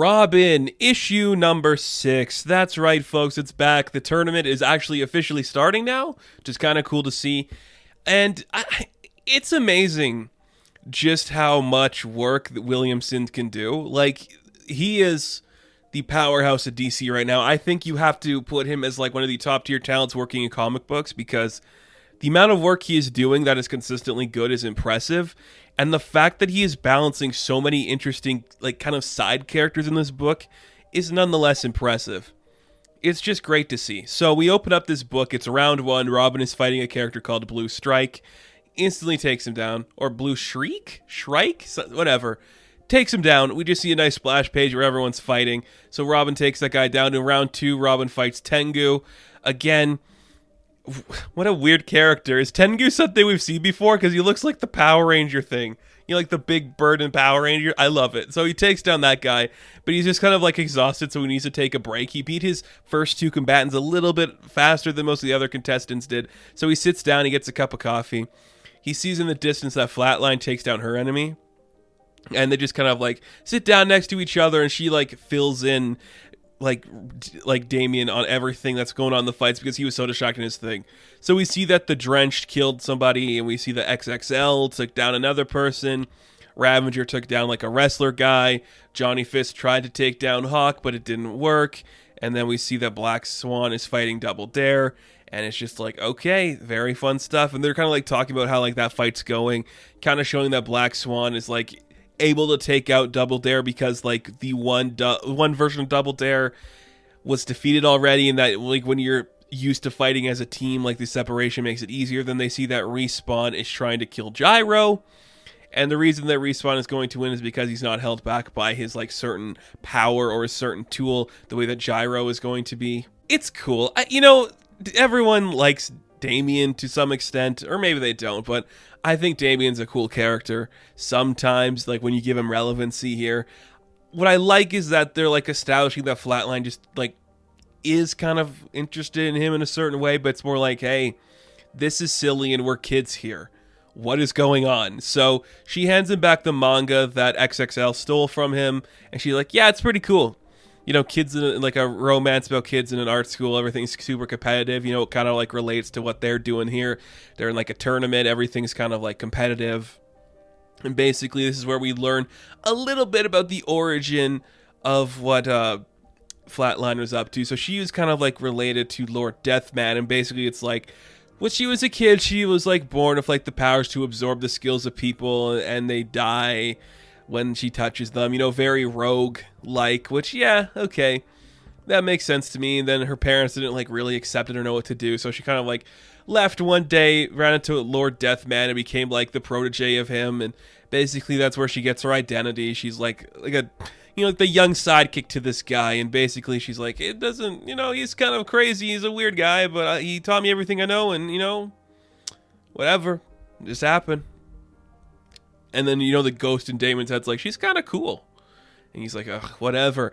Robin, issue number 6. That's right, folks. It's back. The tournament is actually officially starting now, which is kind of cool to see. And it's amazing just how much work that Williamson can do. Like, he is the powerhouse of DC right now. I think you have to put him as like one of the top tier talents working in comic books, because the amount of work he is doing that is consistently good is impressive. And the fact that he is balancing so many interesting, like, kind of side characters in this book is nonetheless impressive. It's just great to see. So we open up this book. It's round 1. Robin is fighting a character called Blue Strike. Instantly takes him down. Or Blue Shriek? Shrike? Whatever. Takes him down. We just see a nice splash page where everyone's fighting. So Robin takes that guy down. In round 2, Robin fights Tengu. Again, what a weird character. Is Tengu something we've seen before? Because he looks like the Power Ranger thing. You know, like the big bird in Power Ranger. I love it. So he takes down that guy, but he's just kind of like exhausted, so he needs to take a break. He beat his first 2 combatants a little bit faster than most of the other contestants did. So he sits down, he gets a cup of coffee. He sees in the distance that Flatline takes down her enemy. And they just kind of like sit down next to each other, and she like fills in like Damian on everything that's going on in the fights because he was so distracted in his thing. So we see that the Drenched killed somebody, and we see the XXL took down another person. Ravager took down like a wrestler guy. Johnny Fist tried to take down Hawk, but it didn't work. And then we see that Black Swan is fighting Double Dare, and it's just like, okay, very fun stuff. And they're kind of like talking about how like that fight's going, kind of showing that Black Swan is like able to take out Double Dare because like the one version of Double Dare was defeated already, and that like when you're used to fighting as a team, like the separation makes it easier. Then they see that Respawn is trying to kill Gyro, and the reason that Respawn is going to win is because he's not held back by his like certain power or a certain tool the way that Gyro is going to be. It's cool. Everyone likes Damian to some extent, or maybe they don't, but I think Damian's a cool character sometimes, like when you give him relevancy here. What I like is that they're like establishing that Flatline just like is kind of interested in him in a certain way, but it's more like, hey, this is silly and we're kids here. What is going on? So she hands him back the manga that XXL stole from him, and she's like, yeah, it's pretty cool. You know, kids in like a romance about kids in an art school, everything's super competitive. You know, it kind of like relates to what they're doing here. They're in like a tournament, everything's kind of like competitive. And basically, this is where we learn a little bit about the origin of what Flatline was up to. So she was kind of like related to Lord Deathman, and basically it's like when she was a kid, she was like born with like the powers to absorb the skills of people, and they die when she touches them, you know, very rogue-like, which, yeah, okay, that makes sense to me. And then her parents didn't, like, really accept it or know what to do, so she kind of, like, left one day, ran into Lord Deathman, and became, like, the protege of him, and basically that's where she gets her identity. She's, like a, you know, like the young sidekick to this guy, and basically she's like, it doesn't, you know, he's kind of crazy, he's a weird guy, but he taught me everything I know, and, you know, whatever, just happened. And then, you know, the ghost in Damon's head's like, she's kind of cool. And he's like, ugh, whatever.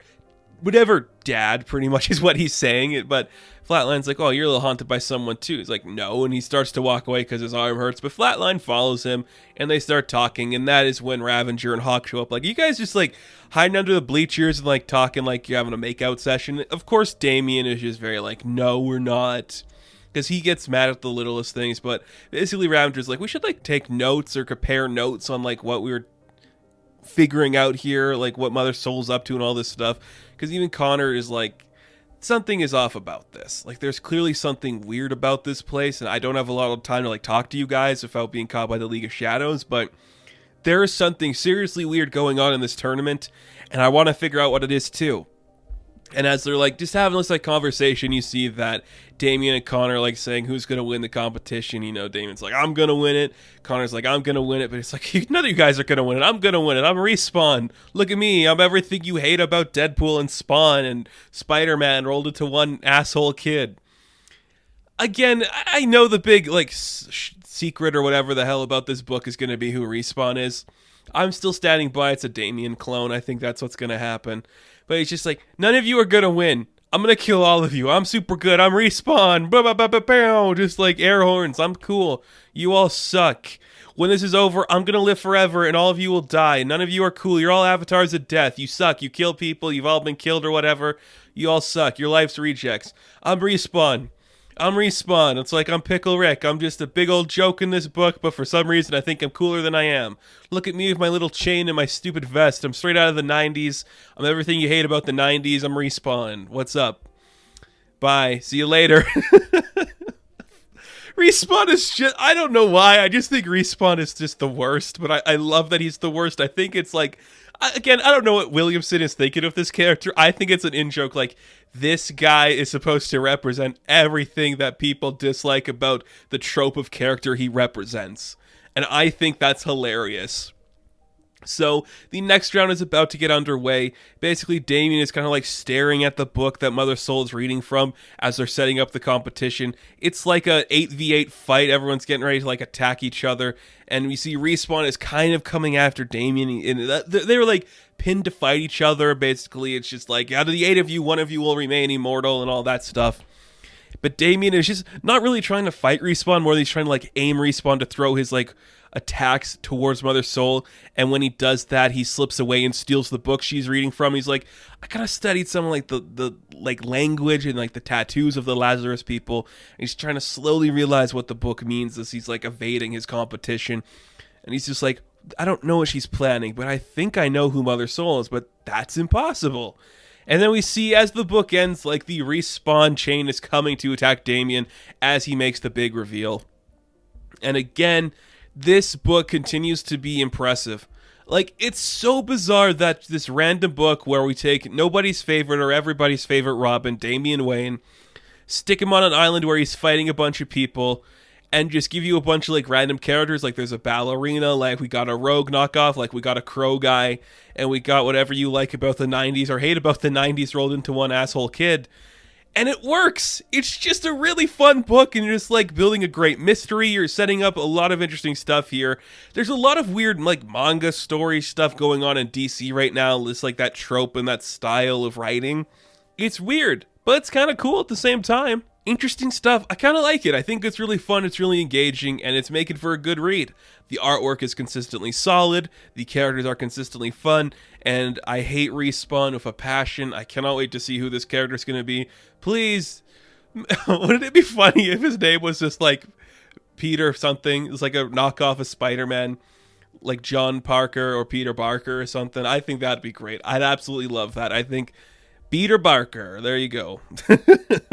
Whatever, Dad, pretty much is what he's saying. But Flatline's like, oh, you're a little haunted by someone too. He's like, no. And he starts to walk away because his arm hurts. But Flatline follows him, and they start talking. And that is when Ravager and Hawk show up. Like, you guys just, like, hiding under the bleachers and, like, talking like you're having a makeout session. Of course, Damian is just very like, no, we're not. Because he gets mad at the littlest things, but basically Ravager's like, we should like take notes or compare notes on like what we were figuring out here, like what Mother Soul's up to and all this stuff. Because even Connor is like, something is off about this. Like there's clearly something weird about this place, and I don't have a lot of time to like talk to you guys without being caught by the League of Shadows, but there is something seriously weird going on in this tournament, and I want to figure out what it is too. And as they're like just having this like conversation, you see that Damian and Connor are like saying who's gonna win the competition. You know, Damian's like, I'm gonna win it. Connor's like, I'm gonna win it. But it's like, none of you guys are gonna win it. I'm gonna win it. I'm Respawn. Look at me. I'm everything you hate about Deadpool and Spawn and Spider-Man rolled into one asshole kid. Again, I know the big like secret or whatever the hell about this book is gonna be who Respawn is. I'm still standing by it's a Damian clone. I think that's what's gonna happen. But it's just like, none of you are going to win. I'm gonna kill all of you. I'm super good. I'm Respawn. Ba-ba-ba-ba-bow. Just like air horns. I'm cool. You all suck. When this is over, I'm gonna live forever and all of you will die. None of you are cool. You're all avatars of death. You suck. You kill people. You've all been killed or whatever. You all suck. Your life's rejects. I'm Respawn. I'm Respawn. It's like I'm Pickle Rick. I'm just a big old joke in this book, but for some reason I think I'm cooler than I am. Look at me with my little chain and my stupid vest. I'm straight out of the 90s. I'm everything you hate about the 90s. I'm Respawn. What's up? Bye. See you later. Respawn is just, I don't know why. I just think Respawn is just the worst, but I love that he's the worst. I think it's like, again, I don't know what Williamson is thinking of this character. I think it's an in-joke, like, this guy is supposed to represent everything that people dislike about the trope of character he represents. And I think that's hilarious. So the next round is about to get underway. Basically, Damian is kind of like staring at the book that Mother Soul is reading from as they're setting up the competition. It's like a 8v8 fight. Everyone's getting ready to like attack each other. And we see Respawn is kind of coming after Damian. And they were like pinned to fight each other. Basically, it's just like, out of the 8 of you, 1 of you will remain immortal and all that stuff. But Damian is just not really trying to fight Respawn, more than he's trying to like aim Respawn to throw his like attacks towards Mother Soul, and when he does that, he slips away and steals the book she's reading from. He's like, I kind of studied some like the like language and like the tattoos of the Lazarus people, and he's trying to slowly realize what the book means as he's like evading his competition. And he's just like, I don't know what she's planning, but I think I know who Mother Soul is, but that's impossible. And then we see as the book ends, like the Respawn chain is coming to attack Damian as he makes the big reveal. And again, this book continues to be impressive. Like, it's so bizarre that this random book where we take nobody's favorite or everybody's favorite Robin, Damian Wayne, stick him on an island where he's fighting a bunch of people, and just give you a bunch of like random characters. Like there's a ballerina, like we got a rogue knockoff, like we got a crow guy, and we got whatever you like about the 90s or hate about the 90s rolled into one asshole kid. And it works. It's just a really fun book, and you're just like building a great mystery. You're setting up a lot of interesting stuff here. There's a lot of weird like manga story stuff going on in DC right now. It's like that trope and that style of writing. It's weird, but it's kind of cool at the same time. Interesting stuff. I kind of like it. I think it's really fun, it's really engaging, and it's making for a good read. The artwork is consistently solid, the characters are consistently fun, and I hate Respawn with a passion. I cannot wait to see who this character is going to be. Please, wouldn't it be funny if his name was just like Peter something? It's like a knockoff of Spider-Man, like John Parker or Peter Parker or something. I think that'd be great. I'd absolutely love that. I think Peter Barker. There you go.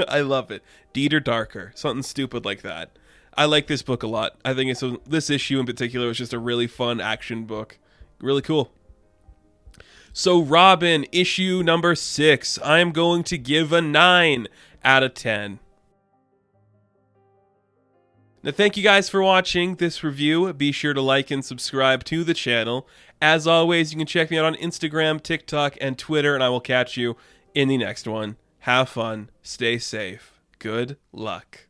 I love it. Dieter Darker. Something stupid like that. I like this book a lot. I think this issue in particular was just a really fun action book. Really cool. So Robin, issue number 6. I'm going to give a 9 out of 10. Now, thank you guys for watching this review. Be sure to like and subscribe to the channel. As always, you can check me out on Instagram, TikTok, and Twitter, and I will catch you in the next one. Have fun. Stay safe. Good luck.